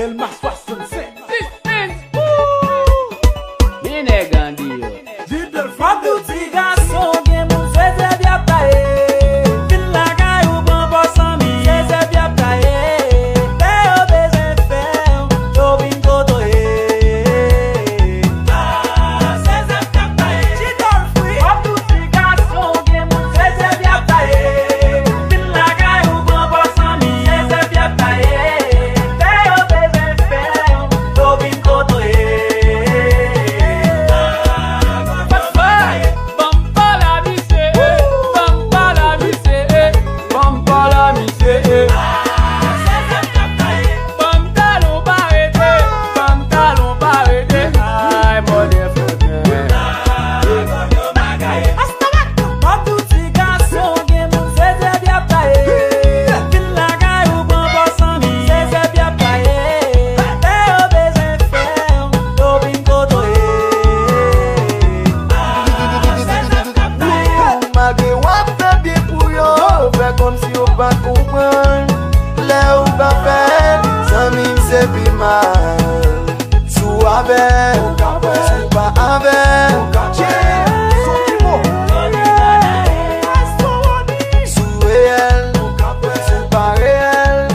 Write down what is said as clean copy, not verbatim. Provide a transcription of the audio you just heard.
Delma 65. Mine Gandhi yo. Jidel Mwen Fadel. ti gason gen moun se se byap tae. Fin la kay ou ban bosan mi se se byap tae. Te yo beze fe, yo bin kotoye. Se se byap tae. Jidol fwi. Mwen ti gason gen moun se se byap tae. Fin la kay ou ban bosan mi se se byap tae. Te yo beze fe, yo bin kotoye. Comme si on pas comprendre, là où va faire, ça m'y c'est plus mal. Sous avec, sous pas avec, sous réel, sous pas réel.